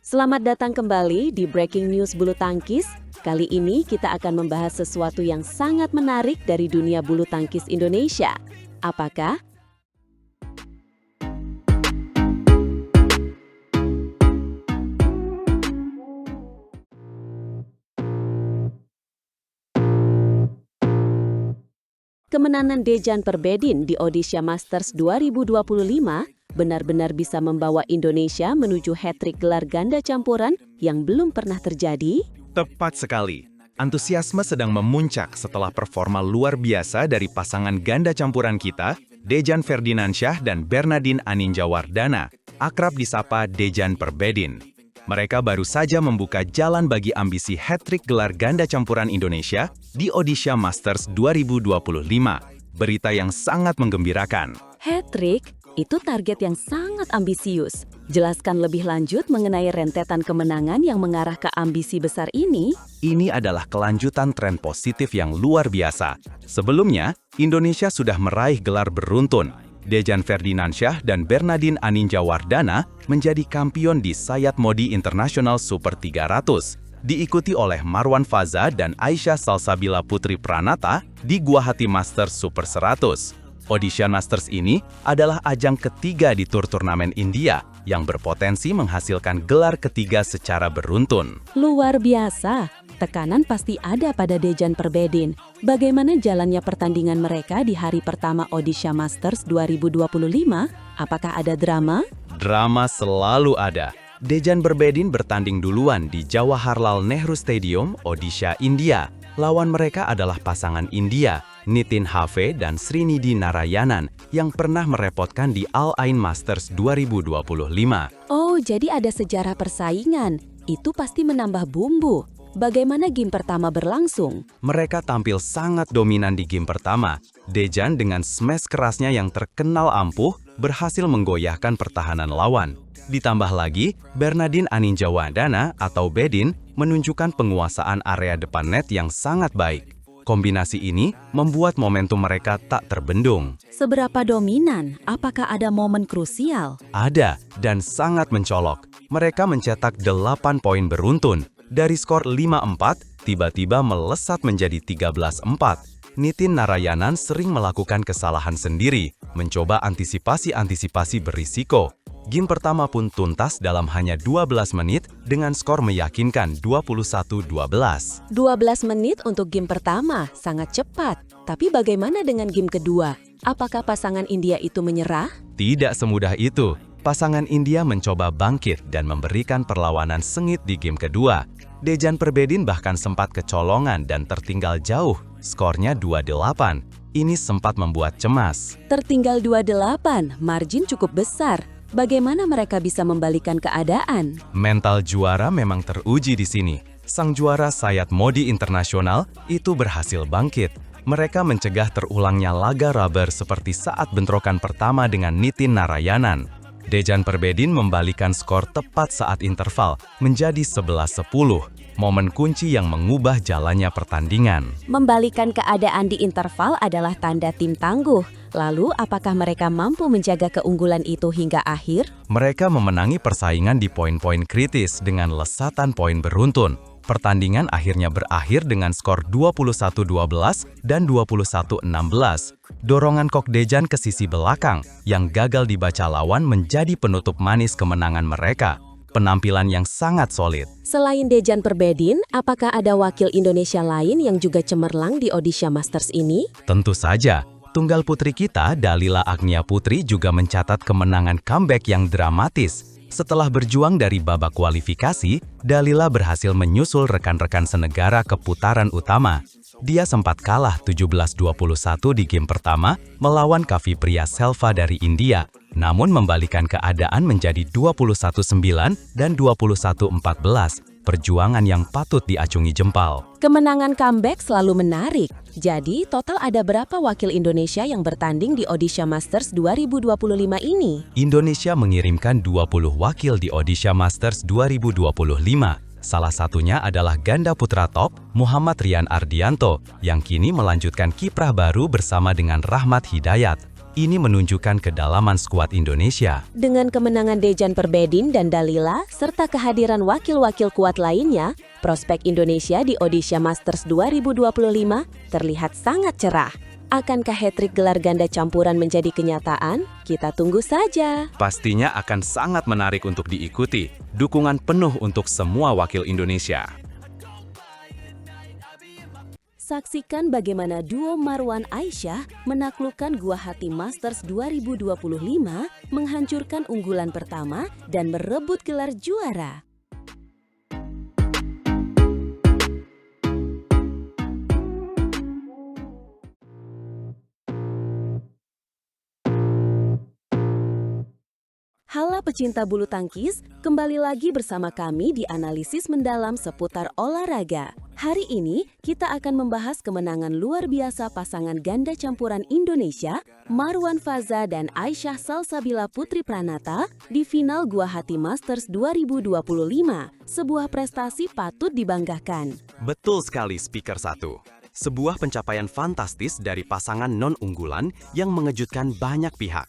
Selamat datang kembali di Breaking News Bulu Tangkis. Kali ini kita akan membahas sesuatu yang sangat menarik dari dunia bulu tangkis Indonesia. Apakah? Kemenangan Dejan Perbedin di Odisha Masters 2025 benar-benar bisa membawa Indonesia menuju hat-trick gelar ganda campuran yang belum pernah terjadi? Tepat sekali. Antusiasme sedang memuncak setelah performa luar biasa dari pasangan ganda campuran kita, Dejan Ferdinansyah dan Bernardine Aninjawardana, akrab disapa Dejan Perbedin. Mereka baru saja membuka jalan bagi ambisi hat-trick gelar ganda campuran Indonesia di Odisha Masters 2025. Berita yang sangat menggembirakan. Hat-trick? Itu target yang sangat ambisius. Jelaskan lebih lanjut mengenai rentetan kemenangan yang mengarah ke ambisi besar ini. Ini adalah kelanjutan tren positif yang luar biasa. Sebelumnya, Indonesia sudah meraih gelar beruntun. Dejan Ferdinansyah dan Bernardine Aninjawardana menjadi kampion di Sayat Modi International Super 300, diikuti oleh Marwan Faza dan Aisyah Salsabila Putri Pranata di Guwahati Masters Super 100. Odisha Masters ini adalah ajang ketiga di turnamen India yang berpotensi menghasilkan gelar ketiga secara beruntun. Luar biasa. Tekanan pasti ada pada Dejan Perbedin. Bagaimana jalannya pertandingan mereka di hari pertama Odisha Masters 2025? Apakah ada drama? Drama selalu ada. Dejan Perbedin bertanding duluan di Jawaharlal Nehru Stadium, Odisha, India. Lawan mereka adalah pasangan India, Nitin Have dan Srinidhi Narayanan yang pernah merepotkan di Al Ain Masters 2025. Oh, jadi ada sejarah persaingan. Itu pasti menambah bumbu. Bagaimana game pertama berlangsung? Mereka tampil sangat dominan di game pertama. Dejan dengan smash kerasnya yang terkenal ampuh berhasil menggoyahkan pertahanan lawan. Ditambah lagi, Bernardine Aninjawardana atau Bedin menunjukkan penguasaan area depan net yang sangat baik. Kombinasi ini membuat momentum mereka tak terbendung. Seberapa dominan? Apakah ada momen krusial? Ada, dan sangat mencolok. Mereka mencetak 8 poin beruntun. Dari skor 5-4, tiba-tiba melesat menjadi 13-4. Nitin Narayanan sering melakukan kesalahan sendiri, mencoba antisipasi berisiko. Game pertama pun tuntas dalam hanya 12 menit dengan skor meyakinkan 21-12. 12 menit untuk game pertama, sangat cepat. Tapi bagaimana dengan game kedua? Apakah pasangan India itu menyerah? Tidak semudah itu. Pasangan India mencoba bangkit dan memberikan perlawanan sengit di game kedua. Dejan Perbedin bahkan sempat kecolongan dan tertinggal jauh, skornya 2-8. Ini sempat membuat cemas. Tertinggal 2-8, margin cukup besar. Bagaimana mereka bisa membalikan keadaan? Mental juara memang teruji di sini. Sang juara Sayat Modi Internasional itu berhasil bangkit. Mereka mencegah terulangnya laga rubber seperti saat bentrokan pertama dengan Nitin Narayanan. Dejan Perbedin membalikan skor tepat saat interval menjadi 11-10. Momen kunci yang mengubah jalannya pertandingan. Membalikan keadaan di interval adalah tanda tim tangguh. Lalu, apakah mereka mampu menjaga keunggulan itu hingga akhir? Mereka memenangi persaingan di poin-poin kritis dengan lesatan poin beruntun. Pertandingan akhirnya berakhir dengan skor 21-12 dan 21-16. Dorongan Kok Dejan ke sisi belakang yang gagal dibaca lawan menjadi penutup manis kemenangan mereka. Penampilan yang sangat solid. Selain Dejan Perbedin, apakah ada wakil Indonesia lain yang juga cemerlang di Odisha Masters ini? Tentu saja. Tunggal putri kita, Dalila Agnia Putri juga mencatat kemenangan comeback yang dramatis. Setelah berjuang dari babak kualifikasi, Dalila berhasil menyusul rekan-rekan senegara ke putaran utama. Dia sempat kalah 17-21 di game pertama melawan Kavi Priya Selva dari India, namun membalikan keadaan menjadi 21-9 dan 21-14. Perjuangan yang patut diacungi jempal. Kemenangan comeback selalu menarik. Jadi, total ada berapa wakil Indonesia yang bertanding di Odisha Masters 2025 ini? Indonesia mengirimkan 20 wakil di Odisha Masters 2025. Salah satunya adalah ganda putra top Muhammad Rian Ardianto yang kini melanjutkan kiprah baru bersama dengan Rahmat Hidayat. Ini menunjukkan kedalaman skuad Indonesia. Dengan kemenangan Dejan Perbedin dan Dalila, serta kehadiran wakil-wakil kuat lainnya, prospek Indonesia di Odisha Masters 2025 terlihat sangat cerah. Akankah hat-trick gelar ganda campuran menjadi kenyataan? Kita tunggu saja. Pastinya akan sangat menarik untuk diikuti. Dukungan penuh untuk semua wakil Indonesia. Saksikan bagaimana duo Marwan Aisyah menaklukkan Guwahati Masters 2025, menghancurkan unggulan pertama dan merebut gelar juara. Halo pecinta bulu tangkis, kembali lagi bersama kami di analisis mendalam seputar olahraga. Hari ini kita akan membahas kemenangan luar biasa pasangan ganda campuran Indonesia, Marwan Faza dan Aisyah Salsabila Putri Pranata di final Guwahati Masters 2025. Sebuah prestasi patut dibanggakan. Betul sekali Speaker 1. Sebuah pencapaian fantastis dari pasangan non-unggulan yang mengejutkan banyak pihak.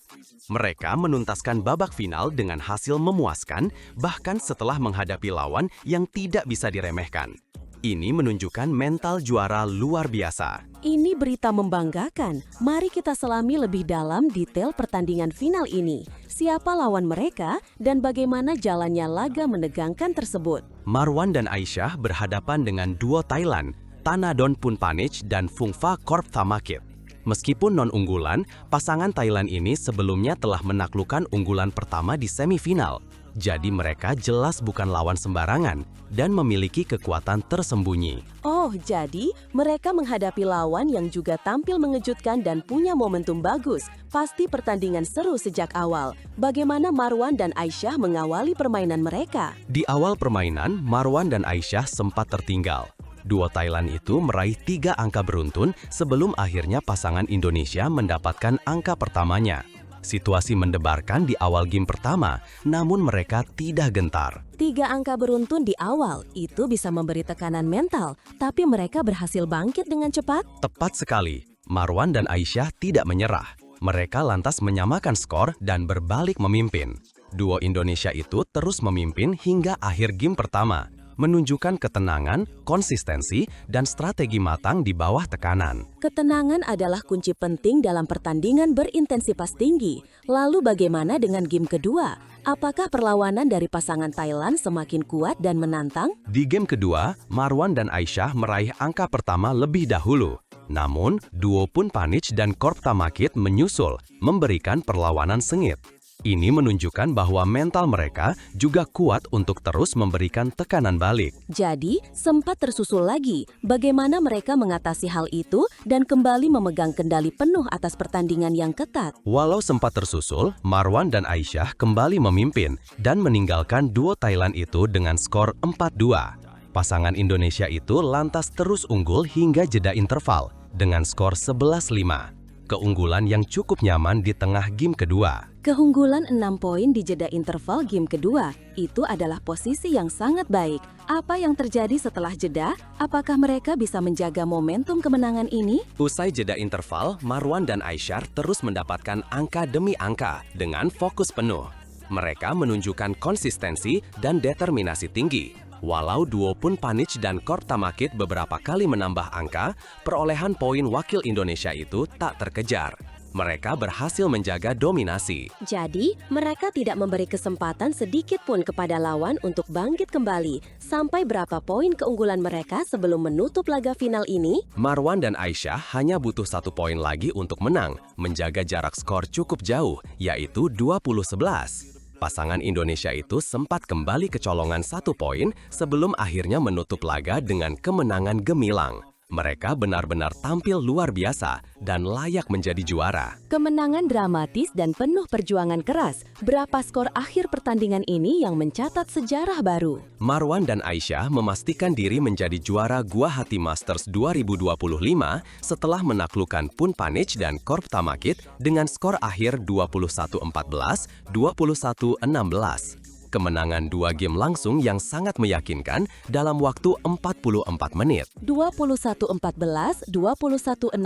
Mereka menuntaskan babak final dengan hasil memuaskan, bahkan setelah menghadapi lawan yang tidak bisa diremehkan. Ini menunjukkan mental juara luar biasa. Ini berita membanggakan. Mari kita selami lebih dalam detail pertandingan final ini. Siapa lawan mereka dan bagaimana jalannya laga menegangkan tersebut. Marwan dan Aisyah berhadapan dengan duo Thailand, Thanadon Phunpanich dan Phongpha Korpthamakit. Meskipun non-unggulan, pasangan Thailand ini sebelumnya telah menaklukkan unggulan pertama di semifinal. Jadi mereka jelas bukan lawan sembarangan dan memiliki kekuatan tersembunyi. Oh, jadi mereka menghadapi lawan yang juga tampil mengejutkan dan punya momentum bagus. Pasti pertandingan seru sejak awal. Bagaimana Marwan dan Aisyah mengawali permainan mereka? Di awal permainan, Marwan dan Aisyah sempat tertinggal. Duo Thailand itu meraih 3 angka beruntun sebelum akhirnya pasangan Indonesia mendapatkan angka pertamanya. Situasi mendebarkan di awal game pertama, namun mereka tidak gentar. 3 angka beruntun di awal, itu bisa memberi tekanan mental, tapi mereka berhasil bangkit dengan cepat. Tepat sekali, Marwan dan Aisyah tidak menyerah. Mereka lantas menyamakan skor dan berbalik memimpin. Duo Indonesia itu terus memimpin hingga akhir game pertama, menunjukkan ketenangan, konsistensi, dan strategi matang di bawah tekanan. Ketenangan adalah kunci penting dalam pertandingan berintensitas tinggi. Lalu bagaimana dengan game kedua? Apakah perlawanan dari pasangan Thailand semakin kuat dan menantang? Di game kedua, Marwan dan Aisyah meraih angka pertama lebih dahulu. Namun, duo Phunpanich dan Korpthamakit menyusul, memberikan perlawanan sengit. Ini menunjukkan bahwa mental mereka juga kuat untuk terus memberikan tekanan balik. Jadi, sempat tersusul lagi. Bagaimana mereka mengatasi hal itu dan kembali memegang kendali penuh atas pertandingan yang ketat? Walau sempat tersusul, Marwan dan Aisyah kembali memimpin dan meninggalkan duo Thailand itu dengan skor 4-2. Pasangan Indonesia itu lantas terus unggul hingga jeda interval dengan skor 11-5. Keunggulan yang cukup nyaman di tengah game kedua. Keunggulan 6 poin di jeda interval game kedua, itu adalah posisi yang sangat baik. Apa yang terjadi setelah jeda? Apakah mereka bisa menjaga momentum kemenangan ini? Usai jeda interval, Marwan dan Aisyah terus mendapatkan angka demi angka dengan fokus penuh. Mereka menunjukkan konsistensi dan determinasi tinggi. Walau duo Phunpanich dan Korpthamakit beberapa kali menambah angka, perolehan poin wakil Indonesia itu tak terkejar. Mereka berhasil menjaga dominasi. Jadi, mereka tidak memberi kesempatan sedikit pun kepada lawan untuk bangkit kembali. Sampai berapa poin keunggulan mereka sebelum menutup laga final ini? Marwan dan Aisyah hanya butuh 1 poin lagi untuk menang, menjaga jarak skor cukup jauh, yaitu 20-11. Pasangan Indonesia itu sempat kembali kecolongan 1 poin sebelum akhirnya menutup laga dengan kemenangan gemilang. Mereka benar-benar tampil luar biasa dan layak menjadi juara. Kemenangan dramatis dan penuh perjuangan keras. Berapa skor akhir pertandingan ini yang mencatat sejarah baru? Marwan dan Aisyah memastikan diri menjadi juara Guwahati Masters 2025 setelah menaklukkan Phunpanich dan Korpthamakit dengan skor akhir 21-14, 21-16. kemenangan 2 game langsung yang sangat meyakinkan dalam waktu 44 menit. 21-14, 21-16,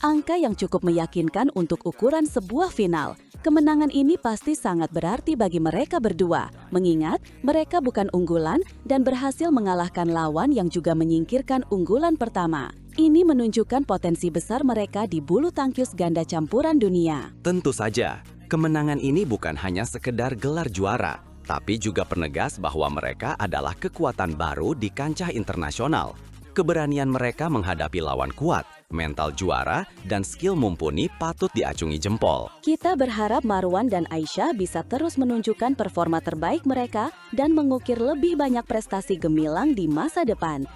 angka yang cukup meyakinkan untuk ukuran sebuah final. Kemenangan ini pasti sangat berarti bagi mereka berdua, mengingat mereka bukan unggulan dan berhasil mengalahkan lawan yang juga menyingkirkan unggulan pertama. Ini menunjukkan potensi besar mereka di bulu tangkis ganda campuran dunia. Tentu saja, kemenangan ini bukan hanya sekedar gelar juara, tapi juga penegas bahwa mereka adalah kekuatan baru di kancah internasional. Keberanian mereka menghadapi lawan kuat, mental juara, dan skill mumpuni patut diacungi jempol. Kita berharap Marwan dan Aisyah bisa terus menunjukkan performa terbaik mereka dan mengukir lebih banyak prestasi gemilang di masa depan.